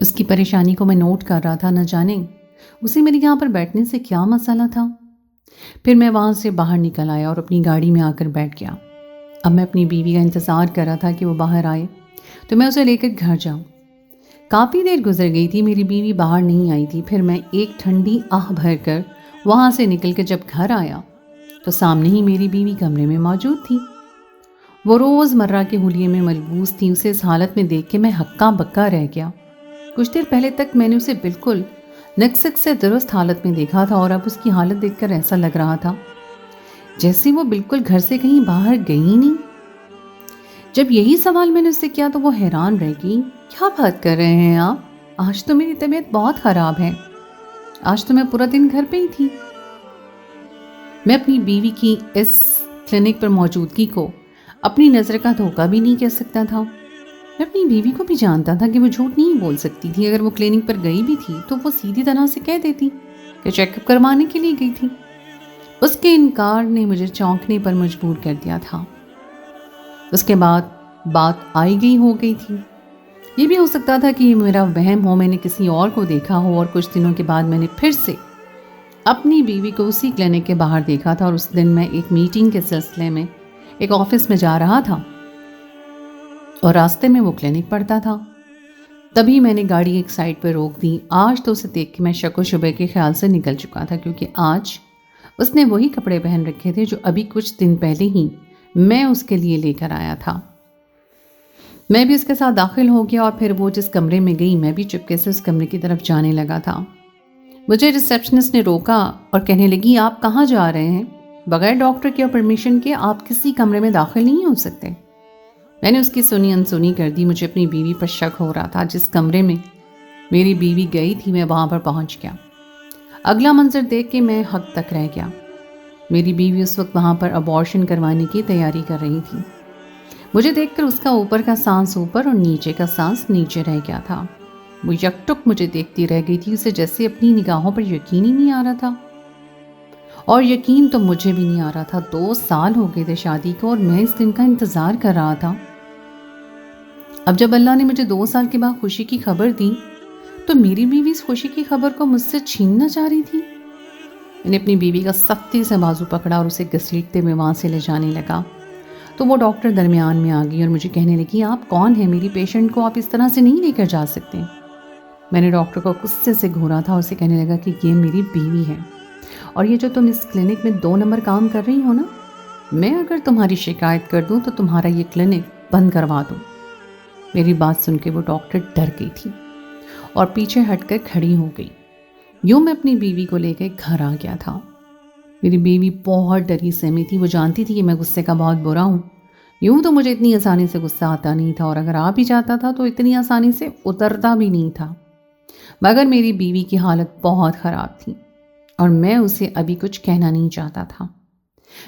اس کی پریشانی کو میں نوٹ کر رہا تھا، نہ جانے اسے میرے یہاں پر بیٹھنے سے کیا مسئلہ تھا۔ پھر میں وہاں سے باہر نکل آیا اور اپنی گاڑی میں آ کر بیٹھ گیا۔ اب میں اپنی بیوی کا انتظار کر رہا تھا کہ وہ باہر آئے تو میں اسے لے کر گھر جاؤں۔ کافی دیر گزر گئی تھی، میری بیوی باہر نہیں آئی تھی۔ پھر میں ایک ٹھنڈی آہ بھر کر وہاں سے نکل کے جب گھر آیا تو سامنے ہی میری بیوی کمرے میں موجود تھی۔ وہ روز مرہ کے حلیے میں ملبوس تھی۔ اسے اس حالت میں دیکھ کے میں ہکا بکا رہ گیا۔ کچھ دیر پہلے تک میں نے اسے بالکل نقص سے درست حالت میں دیکھا تھا، اور اب اس کی حالت دیکھ کر ایسا لگ رہا تھا جیسے وہ بالکل گھر سے کہیں باہر گئی ہی نہیں۔ جب یہی سوال میں نے اس سے کیا تو وہ حیران رہ گئی۔ کیا بات کر رہے ہیں آپ؟ آج تو میری طبیعت بہت خراب ہے، آج تو میں پورا دن گھر پہ ہی تھی۔ میں اپنی بیوی کی اس کلینک پر موجودگی کو اپنی نظر کا دھوکہ بھی نہیں کہہ سکتا تھا۔ میں اپنی بیوی کو بھی جانتا تھا کہ وہ جھوٹ نہیں بول سکتی تھی۔ اگر وہ کلینک پر گئی بھی تھی تو وہ سیدھی طرح سے کہہ دیتی کہ چیک اپ کروانے کے لیے گئی تھی۔ اس کے انکار نے مجھے چونکنے پر مجبور کر دیا تھا۔ اس کے بعد بات آئی گئی ہو گئی تھی۔ یہ بھی ہو سکتا تھا کہ یہ میرا وہم ہو، میں نے کسی اور کو دیکھا ہو، اور کچھ دنوں کے بعد میں نے پھر سے اپنی بیوی کو اسی کلینک کے باہر دیکھا تھا، اور اس دن میں ایک میٹنگ کے سلسلے میں ایک آفس میں جا رہا تھا اور راستے میں وہ کلینک پڑتا تھا۔ تبھی میں نے گاڑی ایک سائڈ پہ روک دی۔ آج تو اسے دیکھ کے میں شک و شبے کے خیال سے نکل چکا تھا، کیونکہ آج اس نے وہی کپڑے پہن رکھے تھے جو ابھی کچھ دن پہلے ہی میں اس کے لیے لے کر آیا تھا۔ میں بھی اس کے ساتھ داخل ہو گیا، اور پھر وہ جس کمرے میں گئی میں بھی چپکے سے اس کمرے کی طرف جانے لگا تھا۔ مجھے ریسیپشنسٹ نے روکا اور کہنے لگی، آپ کہاں جا رہے ہیں؟ بغیر ڈاکٹر کے اور پرمیشن کے آپ کسی کمرے میں داخل نہیں ہو سکتے۔ میں نے اس کی سنی انسنی کر دی۔ مجھے اپنی بیوی پر شک ہو رہا تھا۔ جس کمرے میں میری بیوی گئی تھی میں وہاں پر پہنچ گیا۔ اگلا منظر دیکھ کے میں حق تک رہ گیا۔ میری بیوی اس وقت وہاں پر ابارشن کروانے کی تیاری کر رہی تھی۔ مجھے دیکھ کر اس کا اوپر کا سانس اوپر اور نیچے کا سانس نیچے رہ گیا تھا۔ وہ یکٹک مجھے دیکھتی رہ گئی تھی، اسے جیسے اپنی نگاہوں پر یقین ہی نہیں آ رہا تھا، اور یقین تو مجھے بھی نہیں آ رہا تھا۔ 2 سال ہو گئے تھے شادی کو، اور میں اس دن کا انتظار کر رہا تھا۔ اب جب اللہ نے مجھے 2 سال کے بعد خوشی کی خبر دی تو میری بیوی اس خوشی کی خبر کو مجھ سے چھیننا چاہ رہی تھی۔ میں نے اپنی بیوی کا سختی سے بازو پکڑا اور اسے گھسیٹتے ہوئے وہاں سے لے جانے لگا تو وہ ڈاکٹر درمیان میں آ گئی اور مجھے کہنے لگی، آپ کون ہیں؟ میری پیشنٹ کو آپ اس طرح سے نہیں لے کر جا سکتے۔ میں نے ڈاکٹر کو غصے سے گھورا تھا، اسے کہنے لگا کہ یہ میری بیوی ہے، اور یہ جو تم اس کلینک میں 2 نمبر کام کر رہی ہو نا، میں اگر تمہاری شکایت کر دوں تو تمہارا یہ کلینک بند کروا دوں۔ میری بات سن کے وہ ڈاکٹر ڈر گئی تھی اور پیچھے ہٹ کر کھڑی ہو گئی۔ یوں میں اپنی بیوی کو لے کے گھر آ گیا تھا۔ میری بیوی بہت ڈری سہمی تھی۔ وہ جانتی تھی کہ میں غصے کا بہت برا ہوں۔ یوں تو مجھے اتنی آسانی سے غصہ آتا نہیں تھا، اور اگر آ بھی جاتا تھا تو اتنی آسانی سے اترتا بھی نہیں تھا، مگر میری بیوی کی حالت بہت خراب تھی اور میں اسے ابھی کچھ کہنا نہیں چاہتا تھا۔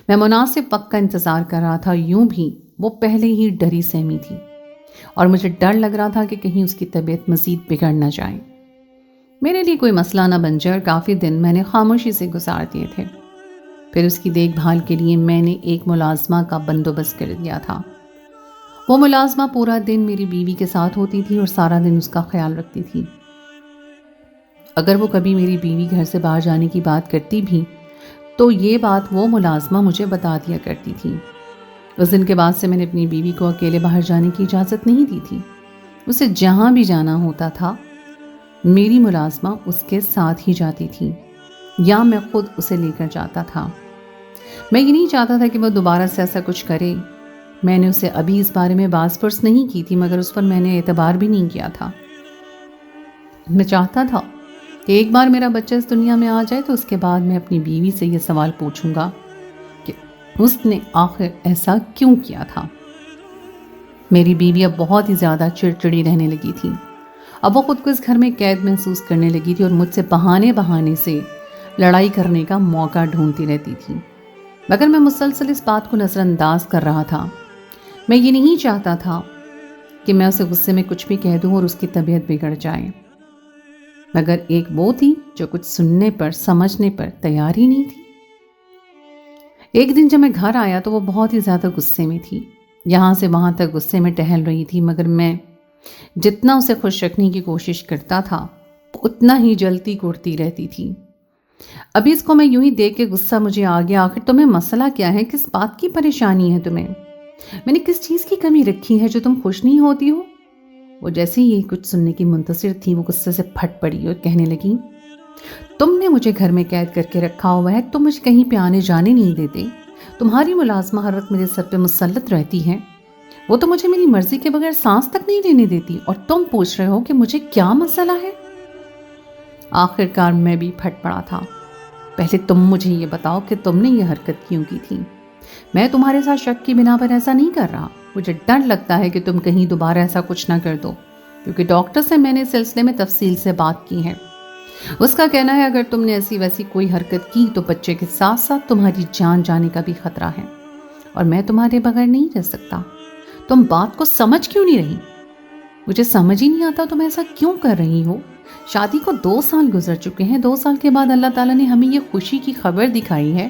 میں مناسب وقت کا انتظار کر رہا تھا۔ یوں بھی وہ پہلے ہی ڈری سہمی تھی اور مجھے ڈر لگ رہا تھا کہ کہیں اس کی طبیعت مزید بگڑ نہ جائے۔ میرے لیے کوئی مسئلہ نہ بن جائے، اور کافی دن میں نے خاموشی سے گزار دیے تھے۔ پھر اس کی دیکھ بھال کے لیے میں نے ایک ملازمہ کا بندوبست کر دیا تھا۔ وہ ملازمہ پورا دن میری بیوی کے ساتھ ہوتی تھی اور سارا دن اس کا خیال رکھتی تھی۔ اگر وہ کبھی میری بیوی گھر سے باہر جانے کی بات کرتی بھی تو یہ بات وہ ملازمہ مجھے بتا دیا کرتی تھی۔ اس دن کے بعد سے میں نے اپنی بیوی کو اکیلے باہر جانے کی اجازت نہیں دی تھی۔ اسے جہاں بھی جانا ہوتا تھا میری ملازمہ اس کے ساتھ ہی جاتی تھی، یا میں خود اسے لے کر جاتا تھا۔ میں یہ نہیں چاہتا تھا کہ وہ دوبارہ سے ایسا کچھ کرے۔ میں نے اسے ابھی اس بارے میں باز پرس نہیں کی تھی، مگر اس پر میں نے اعتبار بھی نہیں کیا تھا۔ میں چاہتا تھا کہ ایک بار میرا بچہ اس دنیا میں آ جائے تو اس کے بعد میں اپنی بیوی سے یہ سوال پوچھوں گا کہ اس نے آخر ایسا کیوں کیا تھا۔ میری بیوی اب بہت ہی زیادہ چڑچڑی رہنے لگی تھی۔ اب وہ خود کو اس گھر میں قید محسوس کرنے لگی تھی اور مجھ سے بہانے سے لڑائی کرنے کا موقع ڈھونڈتی رہتی تھی، مگر میں مسلسل اس بات کو نظر انداز کر رہا تھا۔ میں یہ نہیں چاہتا تھا کہ میں اسے غصے میں کچھ بھی کہہ دوں اور اس کی طبیعت بگڑ جائے، مگر ایک وہ تھی جو کچھ سننے پر سمجھنے پر تیار ہی نہیں تھی۔ ایک دن جب میں گھر آیا تو وہ بہت ہی زیادہ غصے میں تھی، یہاں سے وہاں تک غصے میں ٹہل رہی تھی، مگر میں جتنا اسے خوش رکھنے کی کوشش کرتا تھا اتنا ہی جلتی کرتی رہتی تھی۔ ابھی اس کو میں یوں ہی دیکھ کے غصہ مجھے آ گیا، آخر تمہیں مسئلہ کیا ہے؟ کس بات کی پریشانی ہے تمہیں؟ میں نے کس چیز کی کمی رکھی ہے جو تم خوش نہیں ہوتی ہو؟ وہ جیسے ہی کچھ سننے کی منتظر تھی وہ غصے سے پھٹ پڑی اور کہنے لگی، تم نے مجھے گھر میں قید کر کے رکھا ہوا ہے، تم مجھے کہیں پہ آنے جانے نہیں دیتے، تمہاری ملازمہ ہر وقت میرے سر پہ مسلط رہتی ہے، وہ تو مجھے میری مرضی کے بغیر سانس تک نہیں لینے دیتی، اور تم پوچھ رہے ہو کہ مجھے کیا مسئلہ ہے؟ آخر کار میں بھی پھٹ پڑا تھا۔ پہلے تم مجھے یہ بتاؤ کہ تم نے یہ حرکت کیوں کی تھی؟ میں تمہارے ساتھ شک کی بنا پر ایسا نہیں کر رہا، مجھے ڈر لگتا ہے کہ تم کہیں دوبارہ ایسا کچھ نہ کر دو، کیونکہ ڈاکٹر سے میں نے اس سلسلے میں تفصیل سے بات کی ہے۔ اس کا کہنا ہے اگر تم نے ایسی ویسی کوئی حرکت کی تو بچے کے ساتھ ساتھ تمہاری جان جانے کا بھی خطرہ ہے، اور میں تمہارے بغیر نہیں رہ سکتا۔ تم بات کو سمجھ کیوں نہیں رہی؟ مجھے سمجھ ہی نہیں آتا تم ایسا کیوں کر رہی ہو؟ شادی کو 2 سال گزر چکے ہیں، 2 سال کے بعد اللہ تعالیٰ نے ہمیں یہ خوشی کی خبر دکھائی ہے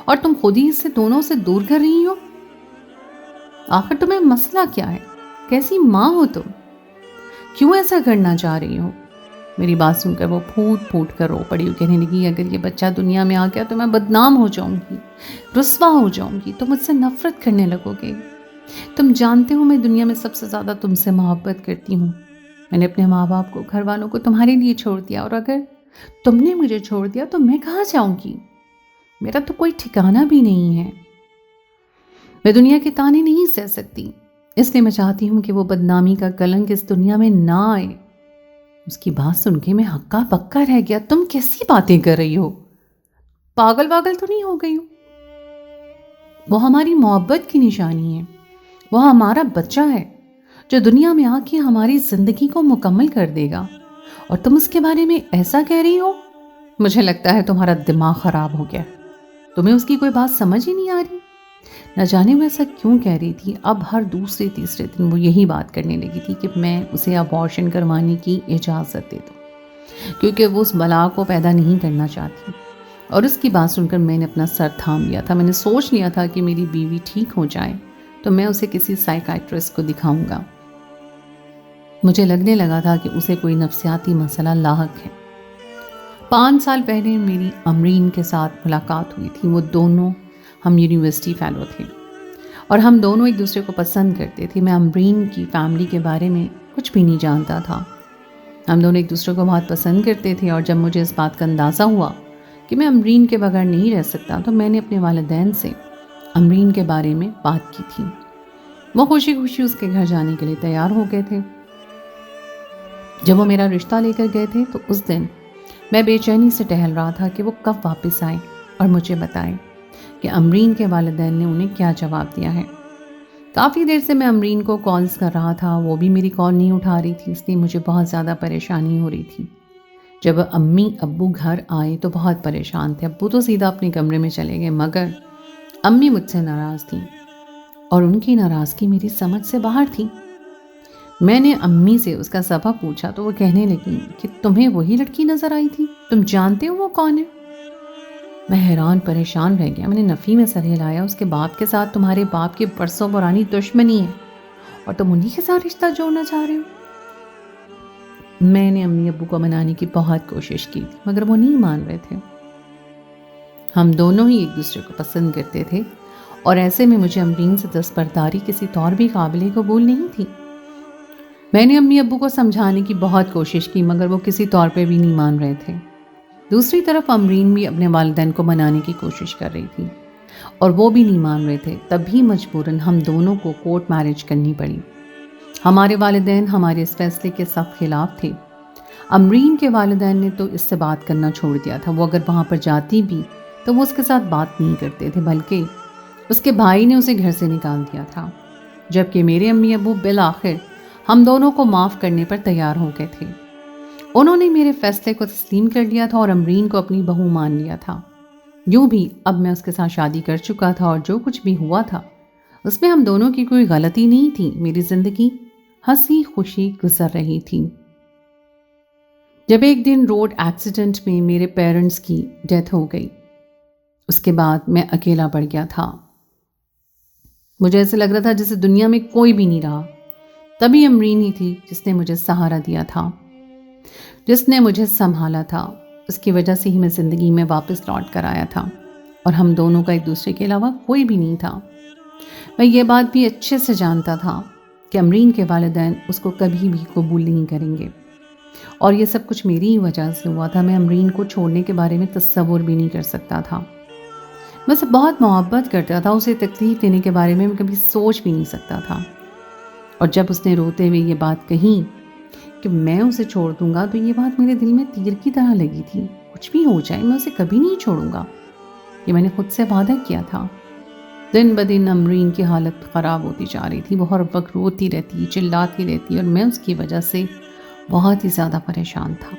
اور تم خود ہی اس سے دونوں سے دور کر رہی ہو۔ آخر تمہیں مسئلہ کیا ہے؟ کیسی ماں ہو تم؟ کیوں ایسا کرنا چاہ رہی ہو؟ میری بات سن کر وہ پھوٹ پھوٹ کر رو پڑی اور کہنے لگی، اگر یہ بچہ دنیا میں آ گیا تو میں بدنام ہو جاؤں گی، رسوا ہو جاؤں گی، تم مجھ سے نفرت کرنے لگو گے۔ تم جانتے ہو میں دنیا میں سب سے زیادہ تم سے محبت کرتی ہوں۔ میں نے اپنے ماں باپ کو، گھر والوں کو تمہارے لیے چھوڑ دیا، اور اگر تم نے مجھے چھوڑ دیا تو میں کہاں جاؤں گی؟ میرا تو کوئی ٹھکانہ بھی نہیں ہے۔ میں دنیا کے تانے نہیں سہ سکتی، اس لیے میں چاہتی ہوں کہ وہ بدنامی کا کلنک اس دنیا میں نہ آئے۔ اس کی بات سن کے میں ہکا پکا رہ گیا۔ تم کیسی باتیں کر رہی ہو؟ پاگل تو نہیں ہو گئی ہو؟ وہ ہماری محبت کی نشانی ہے، وہ ہمارا بچہ ہے جو دنیا میں آ کے ہماری زندگی کو مکمل کر دے گا، اور تم اس کے بارے میں ایسا کہہ رہی ہو؟ مجھے لگتا ہے تمہارا دماغ خراب ہو گیا، تمہیں اس کی کوئی بات سمجھ ہی نہیں آ رہی۔ نہ جانے وہ ایسا کیوں کہہ رہی تھی، اب ہر دوسرے تیسرے دن وہ یہی بات کرنے لگی تھی کہ میں اسے ابارشن کروانے کی اجازت دے دوں، کیونکہ وہ اس بلا کو پیدا نہیں کرنا چاہتی۔ اور اس کی بات سن کر میں نے اپنا سر تھام لیا تھا۔ میں نے سوچ لیا تھا کہ میری بیوی ٹھیک ہو جائے تو میں اسے کسی سائیکائٹرسٹ کو دکھاؤں گا۔ مجھے لگنے لگا تھا کہ اسے کوئی نفسیاتی مسئلہ لاحق ہے۔ 5 سال پہلے میری امرین کے ساتھ ملاقات ہوئی تھی۔ وہ دونوں ہم یونیورسٹی فیلو تھے اور ہم دونوں ایک دوسرے کو پسند کرتے تھے۔ میں امرین کی فیملی کے بارے میں کچھ بھی نہیں جانتا تھا۔ ہم دونوں ایک دوسرے کو بہت پسند کرتے تھے، اور جب مجھے اس بات کا اندازہ ہوا کہ میں امرین کے بغیر نہیں رہ سکتا تو میں نے اپنے والدین سے امرین کے بارے میں بات کی تھی۔ وہ خوشی خوشی اس کے گھر جانے کے لیے تیار ہو گئے تھے۔ جب وہ میرا رشتہ لے کر گئے تھے تو اس دن میں بے چینی سے ٹہل رہا تھا کہ وہ کب واپس آئے اور مجھے بتائے کہ امرین کے والدین نے انہیں کیا جواب دیا ہے۔ کافی دیر سے میں امرین کو کالز کر رہا تھا، وہ بھی میری کال نہیں اٹھا رہی تھی، اس لیے مجھے بہت زیادہ پریشانی ہو رہی تھی۔ جب امی ابو گھر آئے تو بہت پریشان تھے۔ ابو تو سیدھا اپنے کمرے میں چلے گئے، مگر امی مجھ سے ناراض تھیں، اور ان کی ناراضگی میری سمجھ سے باہر تھی۔ میں نے امی سے اس کا سبب پوچھا تو وہ کہنے لگی کہ تمہیں وہی لڑکی نظر آئی تھی، تم جانتے ہو وہ کون ہے؟ میں حیران پریشان رہ گیا۔ میں نے نفی میں سر ہلایا، اس کے باپ کے ساتھ تمہارے باپ کی برسوں پرانی دشمنی ہے اور تم انہی کے ساتھ رشتہ جوڑنا چاہ رہے ہو۔ میں نے امی ابو کو منانے کی بہت کوشش کی تھی، مگر وہ نہیں مان رہے تھے۔ ہم دونوں ہی ایک دوسرے کو پسند کرتے تھے، اور ایسے میں مجھے امرین سے دستبرداری کسی طور بھی قابل قبول نہیں تھی۔ میں نے امی ابو کو سمجھانے کی بہت کوشش کی، مگر وہ کسی طور پہ بھی نہیں مان رہے تھے۔ دوسری طرف امرین بھی اپنے والدین کو منانے کی کوشش کر رہی تھی، اور وہ بھی نہیں مان رہے تھے۔ تب بھی مجبوراً ہم دونوں کو کورٹ میرج کرنی پڑی۔ ہمارے والدین ہمارے اس فیصلے کے سخت خلاف تھے۔ امرین کے والدین نے تو اس سے بات کرنا چھوڑ دیا تھا۔ وہ اگر وہاں پر جاتی بھی تو وہ اس کے ساتھ بات نہیں کرتے تھے، بلکہ اس کے بھائی نے اسے گھر سے نکال دیا تھا، جبکہ میرے امی ابو بالآخر ہم دونوں کو معاف کرنے پر تیار ہو گئے تھے۔ انہوں نے میرے فیصلے کو تسلیم کر لیا تھا اور امرین کو اپنی بہو مان لیا تھا۔ یوں بھی اب میں اس کے ساتھ شادی کر چکا تھا، اور جو کچھ بھی ہوا تھا اس میں ہم دونوں کی کوئی غلطی نہیں تھی۔ میری زندگی ہنسی خوشی گزر رہی تھی، جب ایک دن روڈ ایکسیڈنٹ میں میرے پیرنٹس کی ڈیتھ ہو گئی۔ اس کے بعد میں اکیلا پڑ گیا تھا۔ مجھے ایسے لگ رہا تھا جیسے دنیا میں کوئی بھی نہیں رہا۔ تبھی امرین ہی تھی جس نے مجھے سہارا دیا تھا، جس نے مجھے سنبھالا تھا۔ اس کی وجہ سے ہی میں زندگی میں واپس لوٹ کر آیا تھا، اور ہم دونوں کا ایک دوسرے کے علاوہ کوئی بھی نہیں تھا۔ میں یہ بات بھی اچھے سے جانتا تھا کہ امرین کے والدین اس کو کبھی بھی قبول نہیں کریں گے، اور یہ سب کچھ میری ہی وجہ سے ہوا تھا۔ میں امرین کو چھوڑنے کے بارے میں تصور بھی نہیں کر سکتا تھا۔ میں اسے بہت محبت کرتا تھا، اسے تکلیف دینے کے بارے میں کبھی سوچ بھی نہیں سکتا تھا۔ اور جب اس نے روتے ہوئے یہ بات کہی کہ میں اسے چھوڑ دوں گا، تو یہ بات میرے دل میں تیر کی طرح لگی تھی۔ کچھ بھی ہو جائے میں اسے کبھی نہیں چھوڑوں گا، یہ میں نے خود سے وعدہ کیا تھا۔ دن بدن امرین کی حالت خراب ہوتی جا رہی تھی۔ وہ ہر وقت روتی رہتی، چلاتی رہتی، اور میں اس کی وجہ سے بہت ہی زیادہ پریشان تھا،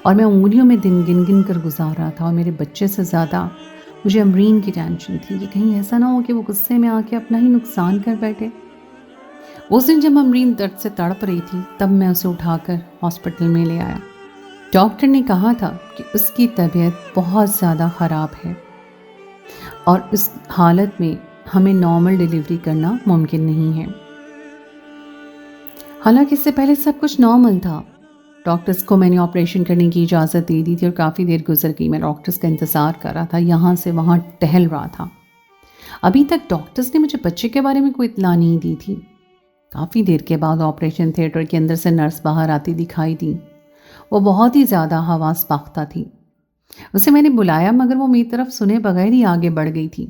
اور میں انگلیوں میں دن گن گن کر گزار رہا تھا۔ اور میرے بچے سے زیادہ مجھے امرین کی ٹینشن تھی کہ کہیں ایسا نہ ہو کہ وہ غصے میں آ کے اپنا ہی نقصان کر بیٹھے۔ اس دن جب امرین درد سے تڑپ رہی تھی، تب میں اسے اٹھا کر ہاسپٹل میں لے آیا۔ ڈاکٹر نے کہا تھا کہ اس کی طبیعت بہت زیادہ خراب ہے، اور اس حالت میں ہمیں نارمل ڈیلیوری کرنا ممکن نہیں ہے۔ حالانکہ اس سے پہلے سب کچھ نارمل تھا۔ ڈاکٹرز کو میں نے آپریشن کرنے کی اجازت دے دی تھی، اور کافی دیر گزر گئی۔ میں ڈاکٹرز کا انتظار کر رہا تھا، یہاں سے وہاں ٹہل رہا تھا۔ ابھی تک ڈاکٹرز نے مجھے بچے کے بارے میں کوئی اطلاع نہیں دی تھی۔ کافی دیر کے بعد آپریشن تھیٹر کے اندر سے نرس باہر آتی دکھائی دی۔ وہ بہت ہی زیادہ حواس باختہ تھی۔ اسے میں نے بلایا، مگر وہ میری طرف سنے بغیر ہی آگے بڑھ گئی تھی۔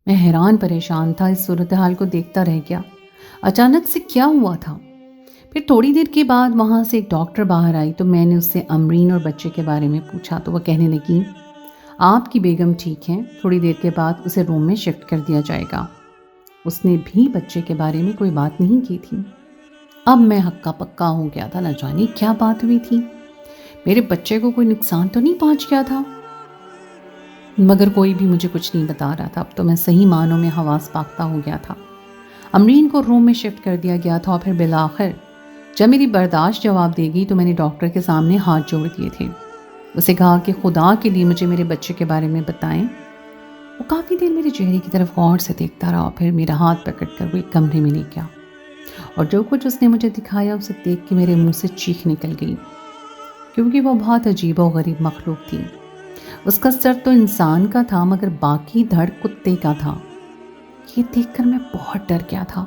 میں حیران پریشان تھا، اس صورتحال کو دیکھتا رہ گیا۔ اچانک سے کیا ہوا تھا؟ پھر تھوڑی دیر کے بعد وہاں سے ایک ڈاکٹر باہر آئی، تو میں نے اس سے امرین اور بچے کے بارے میں پوچھا، تو وہ کہنے لگی آپ کی بیگم ٹھیک ہیں، تھوڑی دیر کے بعد اسے روم میں شفٹ کر دیا جائے گا۔ اس نے بھی بچے کے بارے میں کوئی بات نہیں کی تھی۔ اب میں ہکا پکا ہو گیا تھا، نہ جانے کیا بات ہوئی تھی۔ میرے بچے کو کوئی نقصان تو نہیں پہنچ گیا تھا؟ مگر کوئی بھی مجھے کچھ نہیں بتا رہا تھا۔ اب تو میں صحیح معنوں میں حواس باختہ ہو گیا تھا۔ امرین کو روم میں شفٹ کر دیا گیا تھا، اور پھر بالآخر جب میری برداشت جواب دے گی تو میں نے ڈاکٹر کے سامنے ہاتھ جوڑ دیے تھے۔ اسے کہا کہ خدا کے لیے مجھے میرے بچے کے بارے میں بتائیں۔ وہ کافی دیر میرے چہرے کی طرف غور سے دیکھتا رہا، اور پھر میرا ہاتھ پکڑ کر وہ ایک کمرے میں لے گیا، اور جو کچھ اس نے مجھے دکھایا اسے دیکھ کے میرے منہ سے چیخ نکل گئی، کیونکہ وہ بہت عجیب و غریب مخلوق تھی۔ اس کا سر تو انسان کا تھا، مگر باقی دھڑ کتے کا تھا۔ یہ دیکھ کر میں بہت ڈر گیا تھا۔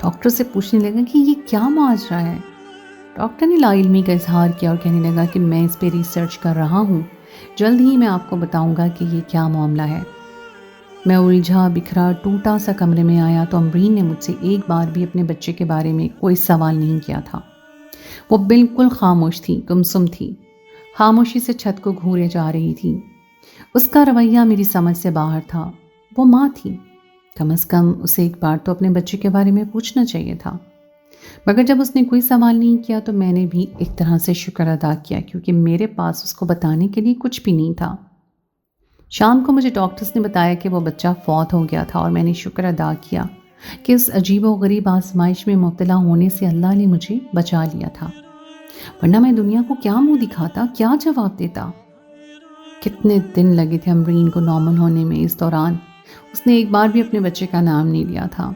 ڈاکٹر سے پوچھنے لگا کہ یہ کیا ماجرا ہے۔ ڈاکٹر نے لا علمی کا اظہار کیا اور کہنے لگا کہ میں اس پہ ریسرچ کر رہا ہوں، جلد ہی میں آپ کو بتاؤں گا کہ یہ کیا معاملہ ہے۔ میں الجھا بکھرا ٹوٹا سا کمرے میں آیا تو امرین نے مجھ سے ایک بار بھی اپنے بچے کے بارے میں کوئی سوال نہیں کیا تھا۔ وہ بالکل خاموش تھی، گمسم تھی، خاموشی سے چھت کو گھورے جا رہی تھی۔ اس کا رویہ میری سمجھ سے باہر تھا۔ وہ ماں تھی، کم از کم اسے ایک بار تو اپنے بچے کے بارے میں پوچھنا چاہیے تھا۔ مگر جب اس نے کوئی سوال نہیں کیا تو میں نے بھی ایک طرح سے شکر ادا کیا، کیونکہ میرے پاس اس کو بتانے کے لیے کچھ بھی نہیں تھا۔ شام کو مجھے ڈاکٹرز نے بتایا کہ وہ بچہ فوت ہو گیا تھا، اور میں نے شکر ادا کیا کہ اس عجیب و غریب آزمائش میں مبتلا ہونے سے اللہ نے مجھے بچا لیا تھا، ورنہ میں دنیا کو کیا منہ دکھاتا، کیا جواب دیتا۔ کتنے دن لگے تھے امرین کو نارمل ہونے میں۔ اس دوران اس نے ایک بار بھی اپنے بچے کا نام نہیں لیا تھا۔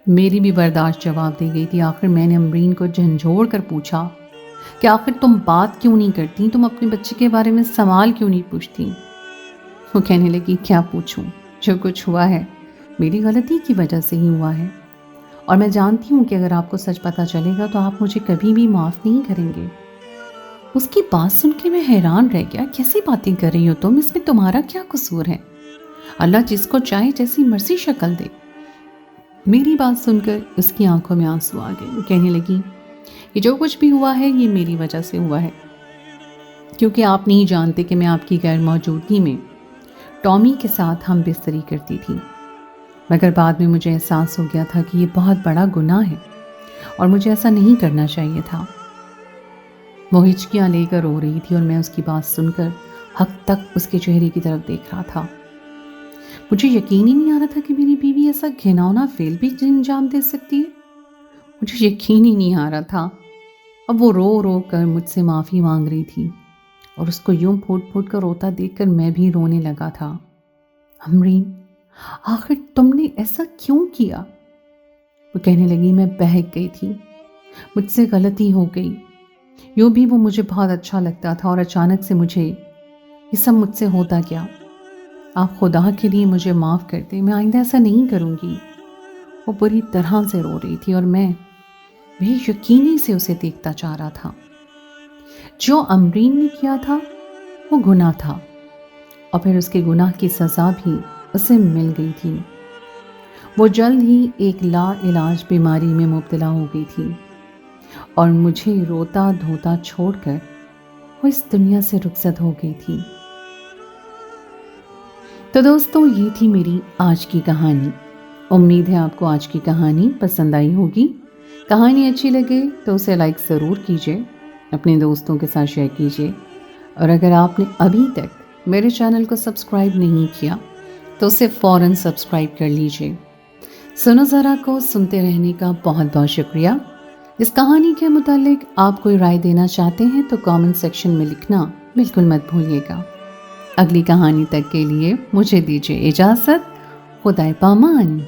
میری بھی برداشت جواب دے گئی تھی۔ آخر میں نے امرین کو جھنجھوڑ کر پوچھا کہ آخر تم بات کیوں نہیں کرتی، تم اپنے بچے کے بارے میں سوال کیوں نہیں پوچھتی؟ وہ کہنے لگی کیا پوچھوں، جو کچھ ہوا ہے میری غلطی کی وجہ سے ہی ہوا ہے، اور میں جانتی ہوں کہ اگر آپ کو سچ پتہ چلے گا تو آپ مجھے کبھی بھی معاف نہیں کریں گے۔ اس کی بات سن کے میں حیران رہ گیا۔ کیسی باتیں کر رہی ہو تم، اس میں تمہارا کیا قصور ہے؟ اللہ جس کو چاہے جیسی مرضی شکل دے۔ میری بات سن کر اس کی آنکھوں میں آنسو آ گئے۔ کہنے لگی یہ جو کچھ بھی ہوا ہے یہ میری وجہ سے ہوا ہے، کیونکہ آپ نہیں جانتے کہ میں آپ کی غیر موجودگی میں ٹامی کے ساتھ ہم بستری کرتی تھی، مگر بعد میں مجھے احساس ہو گیا تھا کہ یہ بہت بڑا گناہ ہے اور مجھے ایسا نہیں کرنا چاہیے تھا۔ وہ ہچکیاں لے کر رو رہی تھی، اور میں اس کی بات سن کر حق تک اس کے چہرے کی طرف دیکھ رہا تھا۔ مجھے یقین ہی نہیں آ رہا تھا کہ میری بیوی ایسا گھناؤنا فعل بھی انجام دے سکتی ہے۔ مجھے یقین ہی نہیں آ رہا تھا۔ اب وہ رو رو کر مجھ سے معافی مانگ رہی تھی، اور اس کو یوں پھوٹ پھوٹ کر روتا دیکھ کر میں بھی رونے لگا تھا۔ امرین، آخر تم نے ایسا کیوں کیا؟ وہ کہنے لگی میں بہک گئی تھی، مجھ سے غلطی ہو گئی، یوں بھی وہ مجھے بہت اچھا لگتا تھا اور اچانک سے مجھے یہ سب مجھ سے ہوتا کیا؟ آپ خدا کے لیے مجھے معاف کر دیں، میں آئندہ ایسا نہیں کروں گی۔ وہ بری طرح سے رو رہی تھی اور میں بے یقینی سے اسے دیکھتا جا رہا تھا۔ جو امرین نے کیا تھا وہ گناہ تھا، اور پھر اس کے گناہ کی سزا بھی اسے مل گئی تھی۔ وہ جلد ہی ایک لا علاج بیماری میں مبتلا ہو گئی تھی اور مجھے روتا دھوتا چھوڑ کر وہ اس دنیا سے رخصت ہو گئی تھی۔ تو دوستو، یہ تھی میری آج کی کہانی۔ امید ہے آپ کو آج کی کہانی پسند آئی ہوگی۔ کہانی اچھی لگے تو اسے لائک ضرور کیجیے، اپنے دوستوں کے ساتھ شیئر کیجیے، اور اگر آپ نے ابھی تک میرے چینل کو سبسکرائب نہیں کیا تو اسے فوراً سبسکرائب کر لیجیے۔ سنو ذرا کو سنتے رہنے کا بہت بہت شکریہ۔ اس کہانی کے متعلق آپ کوئی رائے دینا چاہتے ہیں تو کامنٹ سیکشن میں لکھنا بالکل مت بھولیے گا۔ اگلی کہانی تک کے لیے مجھے دیجیے اجازت۔ خدائے پامان۔